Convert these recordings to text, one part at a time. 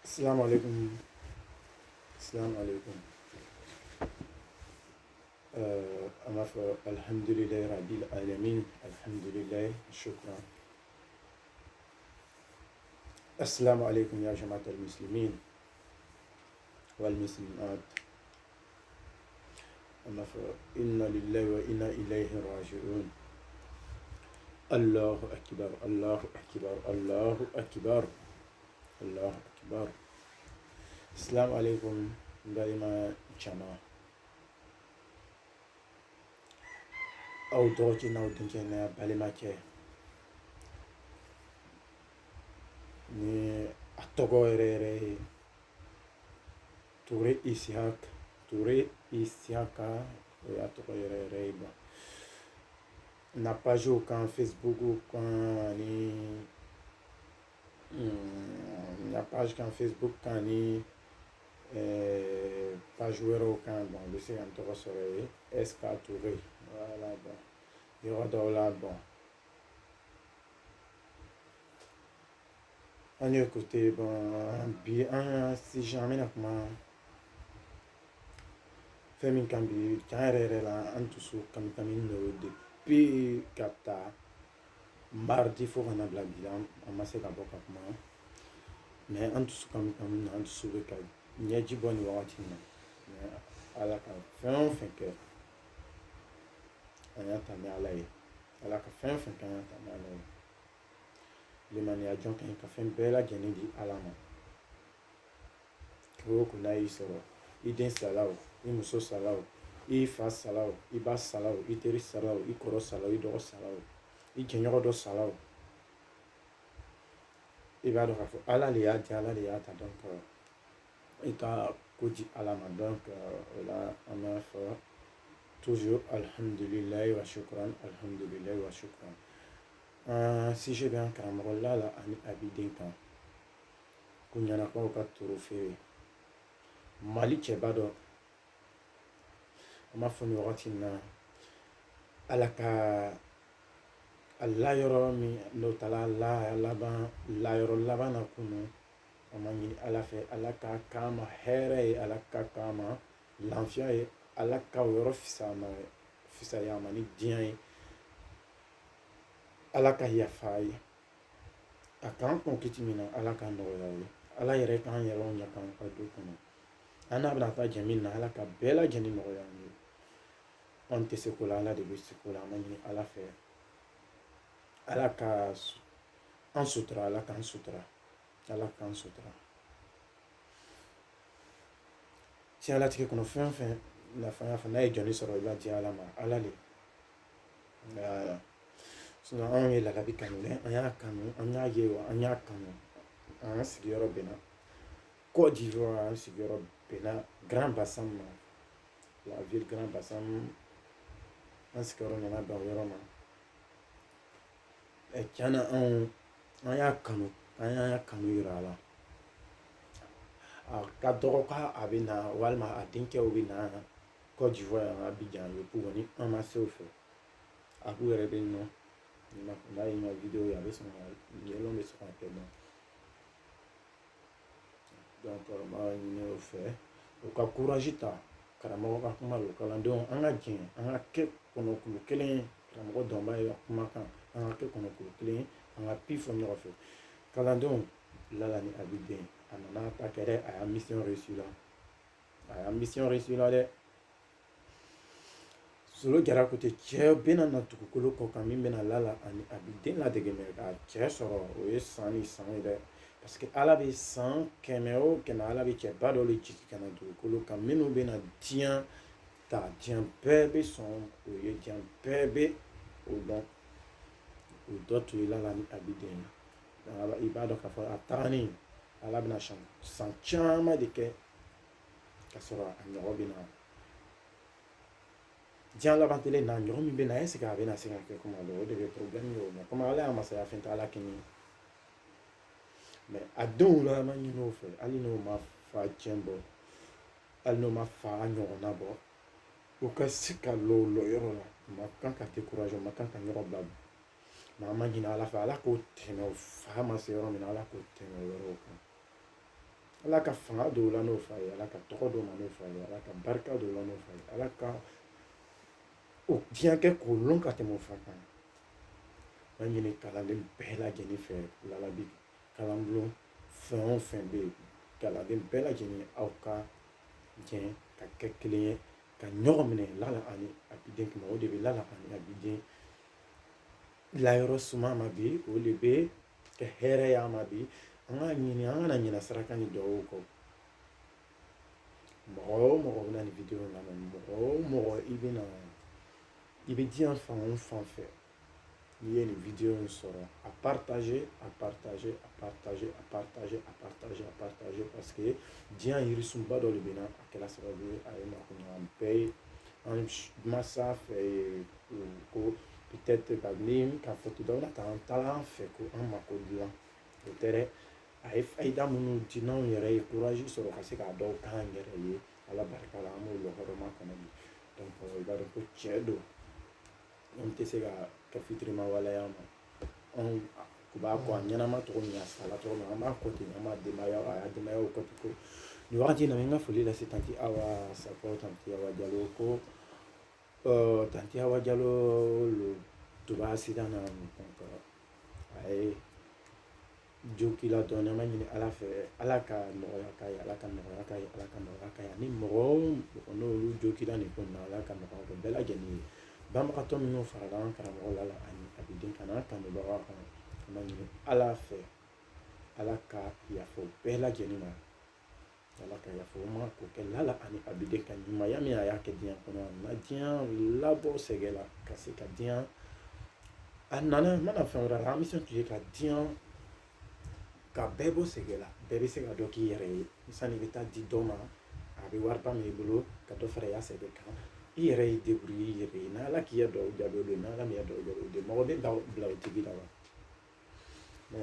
Assalamu alaikum. Assalamu alaikum. أنا الحمد لله رب العالمين. الحمد لله شكرا. السلام عليكم يا جماعة المسلمين والمسلمات. أنا إنا لله وإنا إليه راجعون. الله أكبر الله أكبر الله أكبر الله أكبر. السلام عليكم دائما جماعة. aw dɔgɔkɛ n'aw denkɛ n'a balimakɛ ni a tɔgɔ yɛrɛ ye Ture Isiaka o y'a tɔgɔ yɛrɛ ye bon na page kan Facebook kan ani na page kan Facebook kan ani page wɛrɛw kan bon bɛ se ka n tɔgɔ sɔrɔ ye SK Ture. Voilà, bon. Yɔrɔ dɔw la bon an ye côté bon bi an sujet an bɛna kuma fɛn min kan bi tiɲɛ yɛrɛ yɛrɛ la an dusu kami kami don depuis ka taa mardi fo ka na bila bi la an ma se ka bɔ ka kuma mais an dusu kami kami na an dusu bɛ ka ɲɛji bɔ nin wagati in na mais ala ka fɛn o fɛn kɛ an y'a ta ni ala ye ala ka fɛn o fɛn kɛ an y'a ta ni ala ye limaniya jɔn ka ɲi ka fɛn bɛɛ lajɛlen di ala ma ko ko n'a y'i sɔrɔ i den sala o i muso sala o i fa sala o i ba sala o i teri sala o i kɔrɔ sala o i dɔgɔ sala o i jɛɲɔgɔn dɔ sala o i b'a dɔn k'a fɔ ala de y'a di ala de y'a ta donc i ka ko di ala ma donc o la an b'a fɔ toujours alhamdulilayi wa shukran alhamdulilayi wa shukran. Sujet bɛ an karamɔgɔ Lala ani Abi kan ko ɲanakaw ka toro feere Mali cɛba dɔ an b'a fɔ nin wagati in na ala ka a layɔrɔ min n'o taara layɔrɔ laban na kunu an b'a ɲini ala fɛ ala ka k'an ma hɛrɛ ye ala ka k'an ma lafiya ye ala ka o yɔrɔ fisaya ma ni diɲɛ ye ala ka yafa ye a k'an kɔn kiti min na ala ka nɔgɔya ye ala yɛrɛ k'an yɛrɛw ɲɛ k'an ka du kɔnɔ an n'a bɛna taa jɛ min na ala ka bɛɛ lajɛlen nɔgɔya an ye an tɛ se ko la ala de bɛ se ko la an b'a ɲini ala fɛ ala ka an sutura ala k'an sutura ala k'an sutura diɲɛlatigɛ kɔnɔ fɛn o fɛn nafa y'a fɔ n'a ye jɔnni sɔrɔ i b'a di ala ma ala de sinon anw ye ladabi kanu dɛ an y'a kanu an y'a ye wa an y'a kanu an sigiyɔrɔ bɛnna Côte d'Ivoire an sigiyɔrɔ bɛnna Grand Bassam ma la ville Grand Bassam an sigiyɔrɔ nana bɛn o yɔrɔ ma tiɲɛ na an y'a kanu yira a la a ka dɔgɔ k'a bɛ na walima a denkɛw bɛ na Côte d'Ivoire yan Abidjan ye pour ni an ma se o fɛ a k'u yɛrɛ bɛ yen nɔ n'a ye n ka vidéo ye a bɛ sɔn ka yɛlɛw bɛ sɔn ka kɛ donc n b'a ɲini o fɛ u ka courage ta karamɔgɔ ka kuma don kalandenw an ka jɛ an ka kɛ kɔnɔkulu kelen ye karamɔgɔ dɔnba ye kuma kan an ka kɛ kɔnɔkulu kelen ye an ka pi fɔ ɲɔgɔn fɛ kalandenw Lala ni Abi den a nana ta kɛ dɛ a y'a mission réussi la dɛ solo jara ko ten cɛ bɛna na dugukolo kɔ kan min bɛna Lala ani Abi den ladege mɛ ka cɛ sɔrɔ o ye san ni san ye dɛ parce que ala bɛ san kɛmɛ o kɛmɛ ala bɛ cɛba dɔ de jigin ka na dugukolo kan minnu bɛna diɲɛ ta diɲɛ bɛɛ bɛ sɔn o ye diɲɛ bɛɛ bɛ o dɔn o dɔ tun ye Lala ni Abi den i b'a dɔn k'a fɔ a tagalen ala bɛna san caman de kɛ ka sɔrɔ a ɲɔgɔn bɛ na diɲɛ laban tɛlen na ɲɔgɔn min bɛ na est-ce que a bɛna se ka kɛ kuma dɔ o de bɛ problème ye o ma komi ala y'a masaya fɛn tɛ ala kɛɲɛ mais a denw la an b'a ɲini o fɛ hali n'o ma fa diɲɛ bɔ hali n'o ma fa ɲɔgɔnna bɔ o ka se ka lɔ yɔrɔ la o ma kan ka décourager o ma kan ka ɲɔgɔn bila mais an b'a ɲini ala fɛ ala k'o tɛmɛ o fa ma se yɔrɔ min na ala k'o tɛmɛ o yɔrɔ kan ala ka fanga dɔw la n'o fa ye ala ka tɔgɔ dɔw ma n'o fa ye ala ka barika dɔw la n'o fa ye ala ka o diɲɛ kɛ k'o lɔn ka tɛmɛ o fa kan an ɲini kalanden bɛɛ lajɛlen fɛ lala bi kalanbulon fɛn o fɛn bɛ yen kalanden bɛɛ lajɛlen aw ka jɛ ka kɛ kelen ye ka ɲɔgɔn minɛ lala ani abiden kama o de bɛ lala ani abiden layɔrɔ suma ma bi o de bɛ kɛ hɛrɛya ma bi an ka ɲini an kana ɲina saraka ni duwawu kɔ mɔgɔ o mɔgɔ bɛ na nin video lamɛn mɔgɔ o mɔgɔ i bɛ diɲɛ fan o fan fɛ n'i ye nin video in sɔrɔ a partager parce que diɲɛ yirisunba dɔ de bɛ na a kɛra sababu ye a ye makoɲɛ bɛɛ ye an masa fɛ ko peut-être kabini k'a fɔ tudaw na ta an taara an fɛ ko an mako dilan o tɛ dɛ a ye fayida minnu di n'anw yɛrɛ ye courage sɔrɔ ka se k'a dɔw k'an yɛrɛ ye ala barika la an b'o lɔgɔrɔma kɔnɔ bi donc i b'a dɔn ko tiɲɛ don an tɛ se ka kɛ fitirima waleya ma anw u b'a kɔ a ɲɛnama cogo min a sala cogo min an b'a kɔ ten an b'a denbaya a y'a denbayaw kɔ ten ko nin wagati in na n ka foli lase tanti awa sakɔ tanti awa jalo ko tanti awa jalo lo tuba sida na donc a ye jo k'i la dɔɔni an b'a ɲini ala fɛ ala ka nɔgɔya k'a ye ala ka nɔgɔya k'a ye ala ka nɔgɔya k'a ye ani mɔgɔ o mɔgɔ n'olu jo k'i la nin ko in na ala ka nɔgɔya kɛ bɛɛ lajɛlen ye banbagatɔ minnu farala an karamɔgɔ la ani abiden ka n'an kanubagaw kan an b'a ɲini ala fɛ ala ka yafa bɛɛ lajɛlen ma ala ka yafa o ma k'o kɛ lala ani abiden ka ɲumanya min a y'a kɛ diɲɛ kɔnɔ a na diɲɛ labɔ sɛgɛ la ka se ka diɲɛ a nana mana fɛn wɛrɛ la an bɛ se tun ye ka diɲɛ ka bɛɛ bɔ sɛgɛ la bɛɛ bɛ se ka dɔ k'i yɛrɛ ye sani i bɛ taa di dɔ ma a bɛ wariba min i bolo ka dɔ fara i ya sɛbɛn kan i yɛrɛ y'i débrouiller i yɛrɛ ye n'ala k'i ya dɔw jaabi o don n'ala m'i ya dɔw jaabi o don mɔgɔ bɛ bila o tigi la wa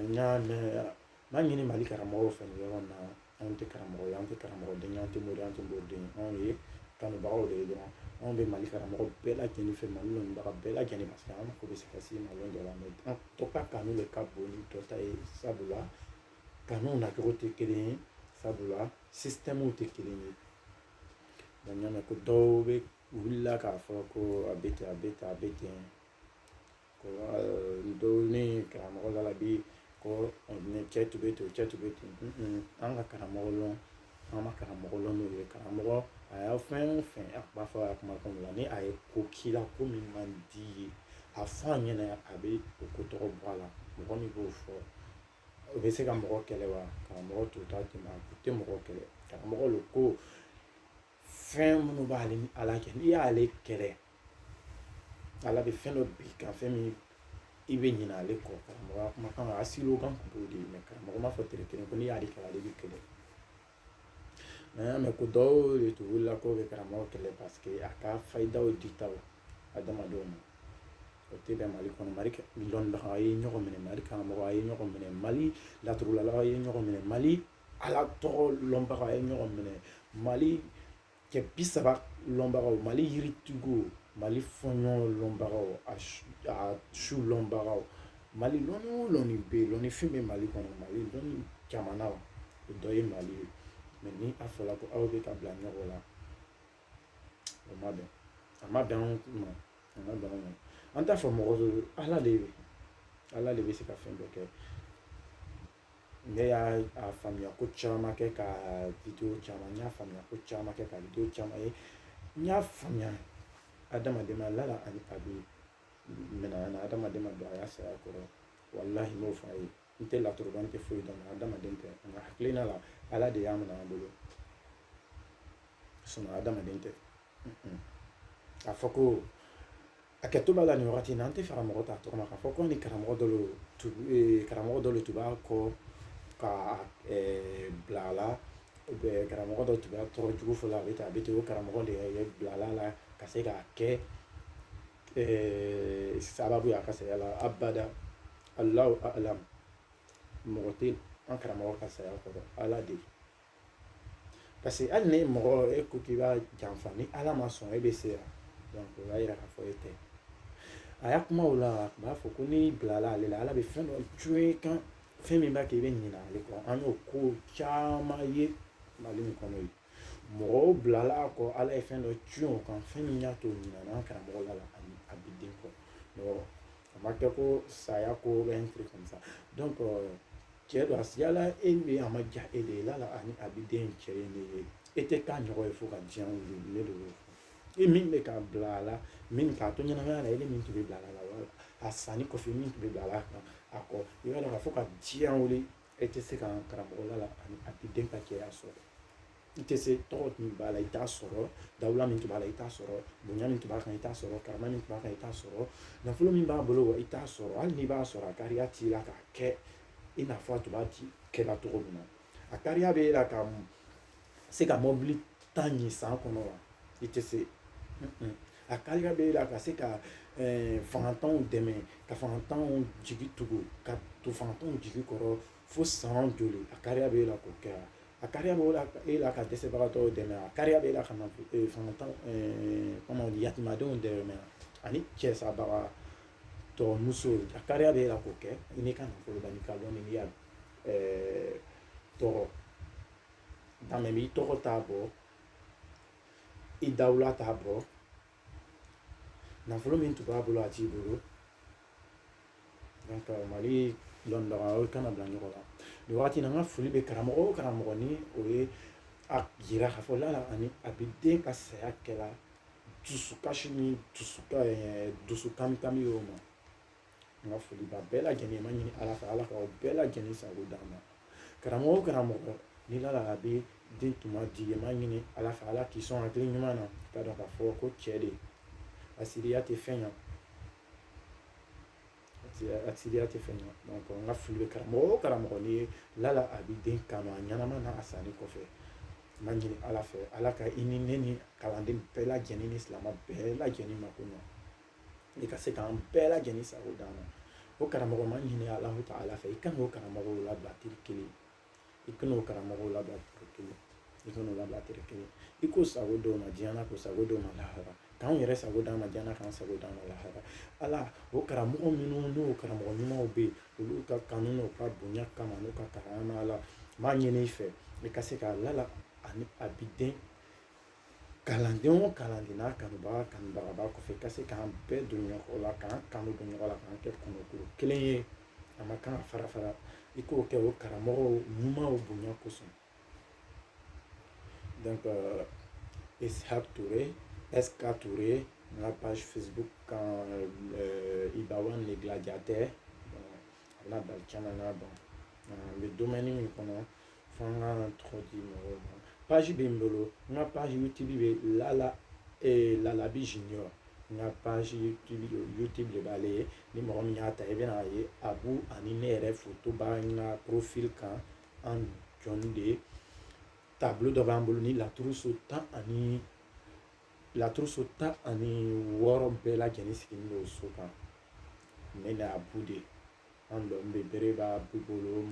n y'a mɛn n b'a ɲini mali karamɔgɔw fɛ nin yɔrɔ in na anw tɛ karamɔgɔ ye an tɛ karamɔgɔden ye an tɛ mori an tɛ mɔden ye anw ye kanubagaw de ye dɔrɔn anw bɛ mali karamɔgɔ bɛɛ lajɛlen fɛ mali lɔnnibaga bɛɛ lajɛlen parce que an mako bɛ se ka se mali dɔ la mɛ an tɔ ka kanu de ka bon ni dɔ ta ye sabula kanu nacogo tɛ kelen ye sabula système tɛ kelen ye donc n y'a mɛn ko dɔw bɛ wulila k'a fɔ ko a bɛ ten a bɛ ten a bɛ ten ko dɔw ni karamɔgɔ la bi ko cɛ tun bɛ ten cɛ tun bɛ ten an ka karamɔgɔ lɔn an ma karamɔgɔ lɔn n'o ye karamɔgɔ a y'a fɛn o fɛn a b'a fɔ a kumakan la ni a ye ko k'i la ko min man di ye a fɔ a ɲɛna a bɛ o ko tɔgɔ bɔ a la mɔgɔ min b'o fɔ o bɛ se ka mɔgɔ kɛlɛ wa karamɔgɔ t'o ta tɛmɛ a tɛ mɔgɔ kɛlɛ karamɔgɔ lo ko fɛn minnu b'ale ni ala cɛ n'i y'ale kɛlɛ ala bɛ fɛn dɔ bi kan fɛn min i bɛ ɲinɛ ale kɔ karamɔgɔya kumakan a silo kan kun t'o de ye mɛ karamɔgɔ ma fɔ tere kelen ko n'i y'ale kɛlɛ ale bɛ kɛlɛ mɛ an y'a mɛn ko dɔw de tun wulila k'o bɛ karamɔgɔ kɛlɛ parce que a ka fayidaw ditaw adamadenw ma o tɛ bɛn mali kɔnɔ mali lɔnnibaga a ye ɲɔgɔn minɛ mali karamɔgɔ a ye ɲɔgɔn minɛ mali laturulalaw a ye ɲɔgɔn minɛ mali ala tɔgɔ lɔnbaga a ye ɲɔgɔn minɛ mali cɛ 30 lɔnbagaw mali yiritigiw mali fɔɲɔ lɔnbagaw a su lɔnbagaw mali lɔnni o lɔnni bɛ yen lɔnnifin bɛ mali kɔnɔ mali lɔnni jamana o dɔ ye mali ye mɛ ni a fɔra ko aw bɛ ka bila ɲɔgɔn la o ma bɛn a ma bɛn anw ma a ma bɛn anw ma an t'a fɔ mɔgɔ dɔ ala de bɛ se ka fɛn bɛɛ kɛ ne y'a faamuya ko caman kɛ ka video caman n y'a faamuya ko caman kɛ ka video caman ye n y'a faamuya adamaden ma lala ani a bɛ minɛ na adamaden ma don a y'a saya kɔrɔ walahi n b'o fɔ a ye n tɛ laturuba n tɛ foyi dɔn adamaden tɛ nka hakilina la ala de y'a minɛ an bolo adamaden tɛ k'a fɔ ko a kɛtɔ b'a la nin wagati in na an tɛ fara mɔgɔ ta tɔgɔ ma k'a fɔ ko ni karamɔgɔ dɔ le tun b'a kɔ ka bila a la karamɔgɔ dɔ tun b'a tɔgɔ jugu fɔ la a bɛ ten o karamɔgɔ de ye bila a la ka se k'a kɛ sababu ye a ka saya la abada alahu alam mɔgɔ tɛ an karamɔgɔ ka saya kɔrɔ ala de parce que hali ni mɔgɔ e ko k'i b'a janfa ni ala ma sɔn e bɛ se yan donc o b'a yira k'a fɔ e tɛ a y'a kuma o la a tun b'a fɔ ko n'i bilala ale la ala bɛ fɛn dɔ cun i kan fɛn min b'a kɛ i bɛ ɲinɛ ale kɔ an y'o ko caman ye mali in kɔnɔ yen mɔgɔw bilala a kɔ ala ye fɛn dɔ tiɲɛ o kan fɛn min y'a to ɲinana an karamɔgɔ la ani a bi den kɔ a ma kɛ ko saya ko bɛ n tiri comme ça donc cɛ don a sigala e bɛ a ma ja e de ye la ani a bi den cɛ ye ne ye e tɛ k'a ɲɔgɔn ye fo ka diɲɛ wuli ne de y'o fɔ e min bɛ k'a bila a la min k'a to ɲɛnamaya la e min tun bɛ bila a la wala a sanni kɔfɛ min tun bɛ bila a la a kɔ i b'a dɔn k'a fɔ ka diɲɛ wuli e tɛ se ka karamɔgɔ la ani a bi den ka cɛya sɔrɔ i tɛ se tɔgɔ min b'a la i t'a sɔrɔ dawula min tun b'a la i t'a sɔrɔ bonya min tun b'a kan i t'a sɔrɔ karama min tun b'a kan i t'a sɔrɔ nafolo min b'a bolo i t'a sɔrɔ hali n'i b'a sɔrɔ a kariya t'i la k'a kɛ i n'a fɔ a tun b'a kɛla cogo min na a kariya b'e la ka se ka mɔbili tan ɲi san kɔnɔ wa i tɛ se a kariya b'e la ka se ka fangatanw dɛmɛ ka fangatanw jigi tugu ka to fangatanw jigi kɔrɔ fo san joli a kariya b'e la k'o kɛ a kariya b'e la ka dɛsɛbagatɔw dɛmɛ a kariya b'e la ka na fangatanw yatimadenw dɛmɛ ani cɛ sabaga tɔmuso a kariya b'e la k'o kɛ i n'i ka nafolo la n'i ka dɔn n'i y'a tɔgɔ damɛ b'i tɔgɔ t'a bɔ i dawula t'a bɔ nafolo min tun b'a bolo a t'i bolo donc mali lɔnnibagaw kana bila ɲɔgɔn la nin wagati in na n ka foli bɛ karamɔgɔ o karamɔgɔ ni o ye a yira k'a fɔ lala ani a bɛ den ka saya kɛla dusukasi ni dusukami y'o ma n ka foli b'a bɛɛ lajɛlen ma ɲini ala fɛ ala ka o bɛɛ lajɛlen sago d'an ma karamɔgɔ o karamɔgɔ ni lala a bɛ den tuma di ma ɲini ala fɛ ala k'i sɔn hakili ɲuman na k'a dɔn k'a fɔ ko cɛ de a siriya tɛ fɛn ya a siriya tɛ fɛn ya donc n ka foli bɛ karamɔgɔ o karamɔgɔ ni lala a bɛ den kanu a ɲɛnama na a sanni kɔfɛ n b'a ɲini ala fɛ ala ka i ni ne ni kalanden bɛɛ lajɛlen ni silamɛ bɛɛ lajɛlen mako ɲa i ka se k'an bɛɛ lajɛlen sago d'an ma o karamɔgɔ ma ɲini alahu ta'ala fɛ i kan k'o karamɔgɔw labila teri kelen i kan k'o karamɔgɔw labila teri kelen i kan k'o labila teri kelen i k'o sago d'o ma diɲɛ na k'o sago d'o ma lahara k'anw yɛrɛ sago d'an ma diɲɛ na k'an sago d'an ma lahara ala o karamɔgɔ minnu n'o karamɔgɔ ɲumanw bɛ yen olu ka kanu n'u ka bonya kama n'u ka karama la n b'a ɲini i fɛ i ka se ka lala ani a bi den kalanden o kalanden n'a kanubaga b'a kɔfɛ i ka se k'an bɛɛ don ɲɔgɔn la k'an kanu don ɲɔgɔn la k'an kɛ kɔnɔkulu kelen ye a ma kan ka fara fara i k'o kɛ o karamɔgɔw ɲumanw bonya kosɔn donc Ishaq Touré SK Touré n ka page Facebook kan Ibawan le gladiateur a n'a bali caman na dɔn n bɛ domaine min kɔnɔ fo an ka tɔgɔ di mɔgɔw ma page bɛ n bolo n ka page YouTube bɛ Lalabi Junior n ka page YouTube de b'ale ye ni mɔgɔ min y'a ta i bɛna ye Abu ani ne yɛrɛ foto b'an ka profil kan an jɔn de tableau dɔ b'an bolo ni laturuso tan ani wɔɔrɔ bɛɛ lajɛlen sigilen don so kan ne ni Abu de an dɔ n bɛ bere b'a bu bolo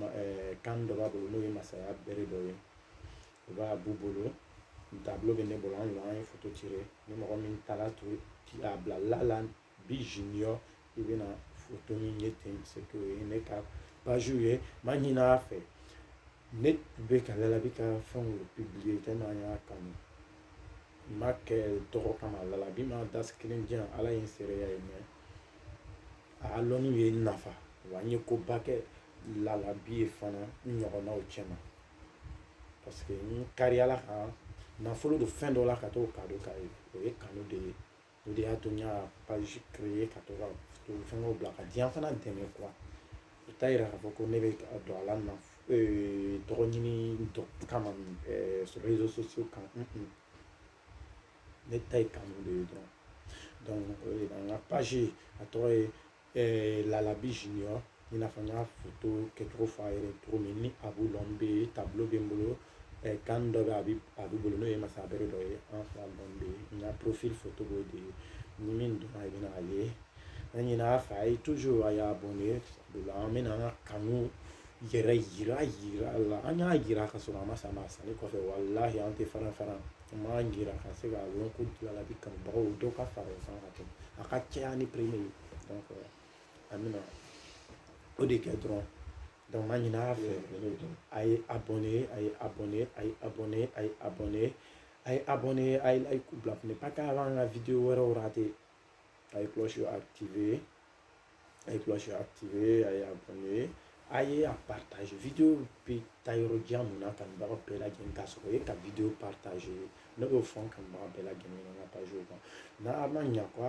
kan dɔ b'a bolo n'o ye masaya bere dɔ ye o b'a bu bolo tableau bɛ ne bolo an ye photo tiré ni mɔgɔ min taara to a bila Lalabi Junior i bɛna photo min ye ten c'est que o ye ne ka page ye n b'a ɲini a fɛ ne tun bɛ ka Lalabi ka fɛnw publier tellement an y'a kanu n m'a kɛ tɔgɔ kama Lalabi ma dasi kelen diyan ala ye n seereya ye mais a lɔnniw ye n nafa wa n ye koba kɛ Lalabi ye fana n ɲɔgɔnnaw cɛma parce que n kariyala kan nafolo don fɛn dɔ la ka t'o kadɔ k'a ye o ye kanu de ye o de y'a to n y'a page créer ka to ka fɛngɛw bila ka diɲɛ fana dɛmɛ quoi o t'a yira k'a fɔ ko ne bɛ don a la tɔgɔ ɲini dɔ kama réseaux sociaux kan ne ta ye kanu de ye dɔrɔn donc o de la n ka page a tɔgɔ ye Lalabi Junior i n'a fɔ n y'a photo kɛcogo fɔ a yɛrɛ cogo min ni Abu lɔn bɛ yen tableau bɛ n bolo kan dɔ bɛ a bɛ bolo n'o ye masaya bere dɔ ye an fila lɔn bɛ yen n ka profil photo b'o de ye ni min donna i bɛna a ye an ɲinɛ a fɛ a ye toujours a y'a abonné an bɛna an ka kanu yɛrɛ yira la an y'a yira ka sɔrɔ a ma sa ma sanni kɔfɛ walahi an tɛ faran faran an m'a yira ka se k'a lɔn ko Lalabi kanubagaw dɔw ka fara o kan ka tɛmɛ a ka caya ni premier ye donc an bɛna o de kɛ dɔrɔn donc ma ɲin'a fɛ a ye abonné a ye like bila pour ne pas qu'avant ka vidéo wɛrɛw rater a ye cloche activé a ye abonné a ye a partage vidéo bɛ taa yɔrɔ jan mun na kanubagaw bɛɛ lajɛlen k'a sɔrɔ o ye ka vidéo partage ne b'o fɔ n kanubaga bɛɛ lajɛlen ɲɛna n ka page kan n'a ma ɲa ko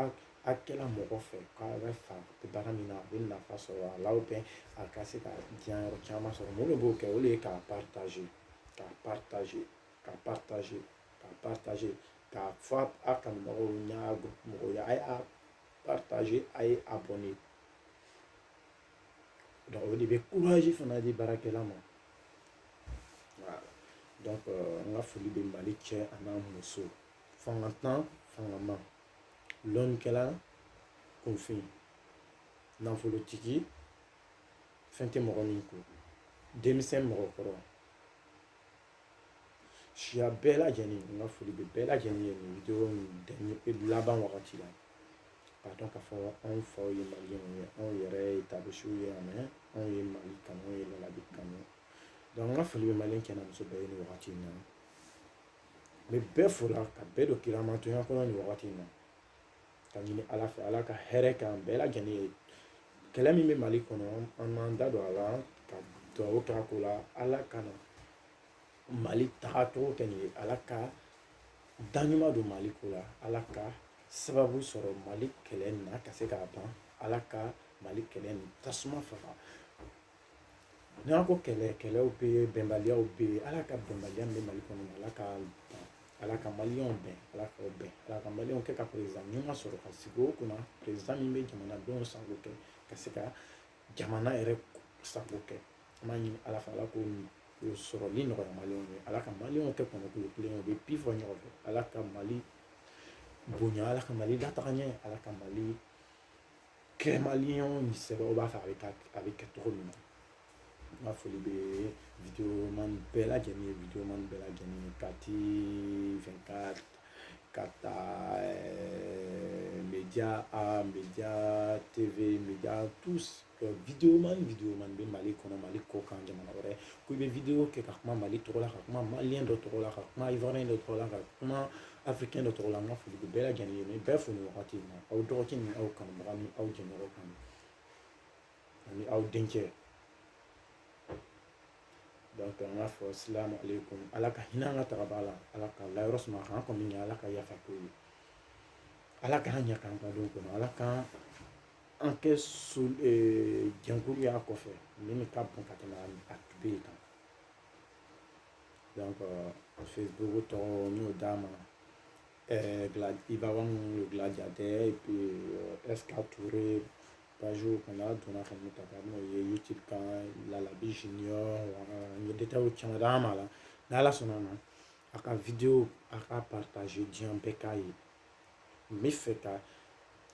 a kɛla mɔgɔ fɛ k'a bɛ fa baara min na a bɛ nafa sɔrɔ a la a ka se ka diɲɛ yɔrɔ caman sɔrɔ mun de b'o kɛ o de ye k'a partage k'a fɔ a kanubagaw n'a mɔgɔw ye a ye a partage a ye abonné donc o de bɛ courage fana di baarakɛla ma voilà donc n ka foli bɛ mali cɛ a n'a muso fanga tan fanga ma lɔnnikɛla kunfin nafolotigi fɛn tɛ mɔgɔ min kun denmisɛn mɔgɔkɔrɔ siya bɛɛ lajɛlen n ka foli bɛ bɛɛ lajɛlen ye nin video laban wagati la k'a dɔn k'a fɔ anw faw ye maliyɛnw ye anw yɛrɛ ye taabisiw ye a mɛn anw ye mali kanu anw ye lalabi kanu donc n ka foli bɛ maliyɛn cɛ n'a muso bɛɛ ye nin wagati in na n bɛ bɛɛ fo la ka bɛɛ don kiramantɔnya kɔnɔ nin wagati in na ka ɲini ala fɛ ala ka hɛrɛ k'an bɛɛ lajɛlen ye kɛlɛ min bɛ mali kɔnɔ an m'an da don a la ka dugawu k'a ko la ala ka na mali tagacogo kɛ nin ye ala ka daɲuman don mali ko la ala ka sababu sɔrɔ mali kɛlɛ na ka se k'a ban ala ka mali kɛlɛ ni tasuma faga n'an ko kɛlɛw bɛ yen bɛnbaliyaw bɛ yen ala ka bɛnbaliya min bɛ mali kɔnɔ ala ka ban ala ka maliyɛnw bɛn ala k'aw bɛn ala ka maliyɛnw kɛ ka perezan ɲuman sɔrɔ ka sigi o kunna perezan min bɛ jamanadenw sago kɛ ka se ka jamana yɛrɛ sago kɛ an b'a ɲini ala fɛ ala k'o sɔrɔli nɔgɔya maliyɛnw ye ala ka maliyɛnw kɛ kɔnɔkulu kelen ye u bɛ bi fɔ ɲɔgɔn fɛ ala ka mali bonya ala ka mali lataga ɲɛ ala ka mali kɛ maliyɛnw ni sɛbɛnw b'a fɛ a bɛ kɛ cogo min na n ka foli bɛ videoman bɛɛ lajɛlen ye videoman bɛɛ lajɛlen ye kati 24 ka taa média A média TV média tous videoman bɛ mali kɔnɔ mali kɔ kan jamana wɛrɛ ko i bɛ video kɛ ka kuma mali tɔgɔ la ka kuma maliyɛn dɔ tɔgɔ la ka kuma ivoirien dɔ tɔgɔ la ka kuma africain dɔ tɔgɔ la n ka foli bɛ bɛɛ lajɛlen ye n bɛ bɛɛ fo nin wagati in na aw dɔgɔkɛ ni aw kanubaga ni aw jɛɲɔgɔn kan ani aw dencɛ donc n b'a fɔ silamu aleykum ala ka hinɛ an ka tagaba la ala ka layɔrɔ suma kan kɔni ɲɛ ala ka yafa k'o ye ala k'an ɲɛ k'an ka don kɔnɔ ala k'an kɛ jɛnkulu y'a kɔfɛ min ka bon ka tɛmɛ a tube kan donc facebook tɔgɔ n y'o d'a ma Ibawan le gladiateur et puis SK Touré page kɔnɔ a donna ka min ta ka n'o ye youtube kan lalabi junior n ye détail caman d'a ma la n'ala sɔnna ma a ka video a ka partage diɲɛ bɛɛ k'a ye n bɛ fɛ ka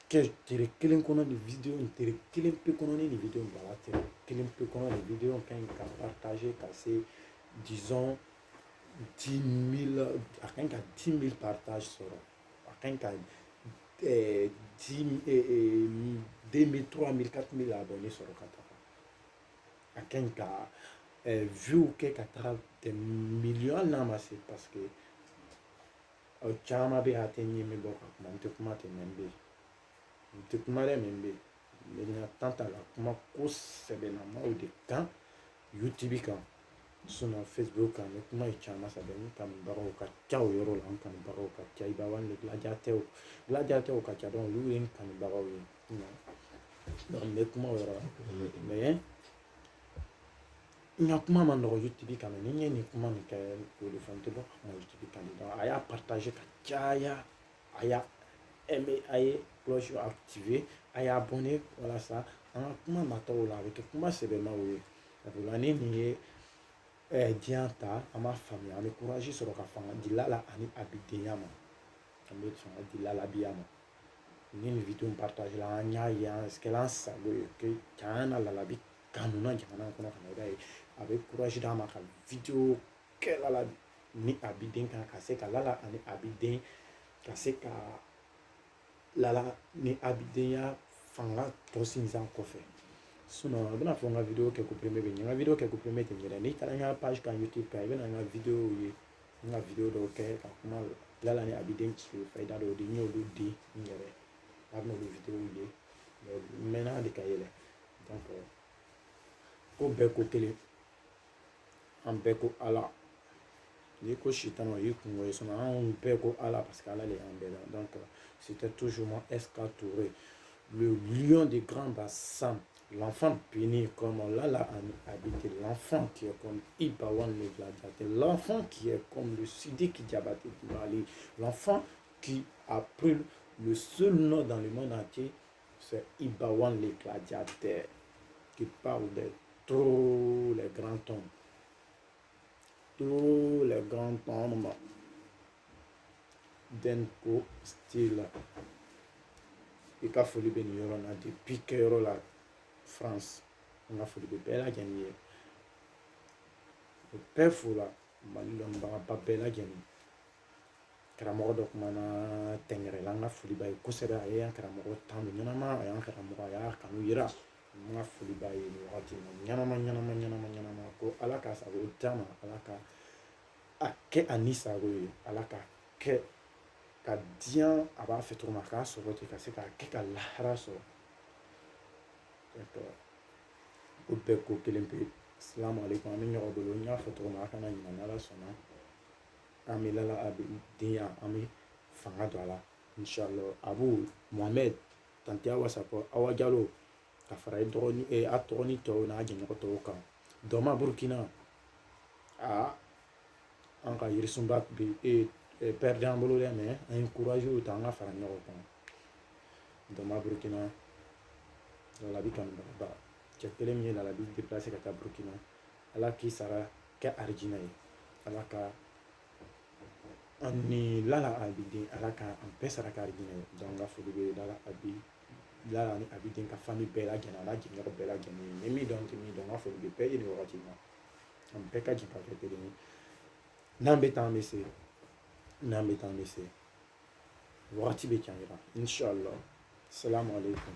kɛ tile kelen kɔnɔ ni video in tile kelen pe kɔnɔ ni video in bila tile kelen pe kɔnɔ ni video ka ɲi ka partage ka se disons 10 000 a ka ɲi ka 10 000 partage sɔrɔ a ka ɲi ka 2 000 3 000 4 000 abonnés sɔrɔ ka taga a ka ɲi ka view kɛ ka taga million hali n'a ma se parce que caman bɛ yen a tɛ ɲɛ min bɔ ka kuma n tɛ kuma tɛ mɛ n bɛ yen n tɛ kuma dɛ mɛ n bɛ yen n ka tan ta la kuma kosɛbɛlamaw de kan youtube kan facebook kan ni kuma ye caman sɛbɛn n kanubagaw ka ca o yɔrɔ la n kanubagaw ka ca i b'a wa ni gladiatɛw ka ca donc olu ye n kanubagaw ye donc n bɛ kuma o yɔrɔ la mais n ka kuma ma nɔgɔ youtube kan ni n ye nin kuma min kɛ o de fɔ n tɛ bɔ ka kuma youtube kan donc a y'a partage ka caya a y'a aimé a ye cloche activé a y'a abonné walasa an ka kuma nataw la a bɛ kɛ kuma sɛbɛnmaw ye sabula ni nin ye diɲɛ ta an b'a faamuya an bɛ courage sɔrɔ ka fanga di la ani abidenya ma an bɛ fanga di lalabiya ma ni nin video partage la an y'a ye an kɛla an sago ye que can na lalabi kanuna jamana kɔnɔ ka na i b'a ye a bɛ courage d'a ma ka video kɛ lalabi ni abiden kan ka se ka lala ani abiden ka se ka lala ni abidenya fanga tɔ sinsin kɔfɛ sinon a bɛna fɔ n ka video kɛ comprimé bɛ ɲɛ n ka video kɛ comprimé tɛ ɲɛ dɛ n'i taara n ka page kan YouTube kan i bɛna n ka video ye n ka video dɔw kɛ ka kuma Lala ni Abidjan ci fayida dɔw di n y'olu di n yɛrɛ a bɛna olu video ye n mɛnna de ka yɛlɛ donc ko bɛɛ ko kelen an bɛɛ ko Ala n'i ko sitan o y'i kungo ye sinon anw bɛɛ ko Ala parce que Ala de y'an bɛɛ la donc c'était toujours moi SK Touré le lion des grands bassins, l'enfant béni comme Lala Abidé, l'enfant qui est comme Ibawan le gladiateur, l'enfant qui est comme le Sidiki Diabaté du Mali, l'enfant qui a pris le seul nom dans le monde entier, c'est Ibawan le gladiateur, qui parle de tous les grands tombes. Tous les grands tombes d'Enko style. I ka foli bɛ nin yɔrɔ la depuis kɛyɔrɔ la France n ka foli bɛ bɛɛ lajɛlen ye o bɛɛ fo la Mali dɔnnibagaba bɛɛ lajɛlen karamɔgɔ dɔ kumana Tɛngɛrɛ la n ka foli b'a ye kosɛbɛ a ye an karamɔgɔ tan don ɲɛnama a y'an karamɔgɔ a y'a kanu yira n ka foli b'a ye nin wagati in na ɲɛnama ko Ala ka sago d'a ma Ala ka a kɛ a ni sago ye Ala ka kɛ ka diɲɛ a b'a fɛ cogo min a k'a sɔrɔ ten ka se k'a kɛ ka lahara sɔrɔ o bɛɛ ko kelen pe salamu aleykum an bɛ ɲɔgɔn bolo n y'a fɔ cogo min a kana ɲinɛ n'Ala sɔnna an bɛ Lala Abidin yan an bɛ fanga don a la inshallah Abu Mohamed Tanti Awa Sapɔ Awa Jalo ka fara a tɔgɔ ni tɔw n'a jɛɲɔgɔn tɔw kan Dɔma Burukina an ka yirisunba bɛ perdre an bolo dɛ mais an ye courage ta an ka fara ɲɔgɔn kan Dɔma Burukina Lalabi kanubagaba cɛ kelen min ye Lalabi déplacé ka taa Burukina Ala k'i sara kɛ arijinɛ ye Ala ka an ni Lala Abidin Ala ka an bɛɛ sara kɛ arijinɛ ye donc n ka foli bɛ Lala ni Abidin ka famille bɛɛ lajɛlen a n'a jɛɲɔgɔn bɛɛ lajɛlen ye n ye min dɔn n tɛ min dɔn n ka foli bɛ bɛɛ ye nin wagati in na an bɛɛ ka jɛ ka kɛ kelen ye n'an bɛ taa an bɛ se wagati bɛ can yira inshallah salamu aleykum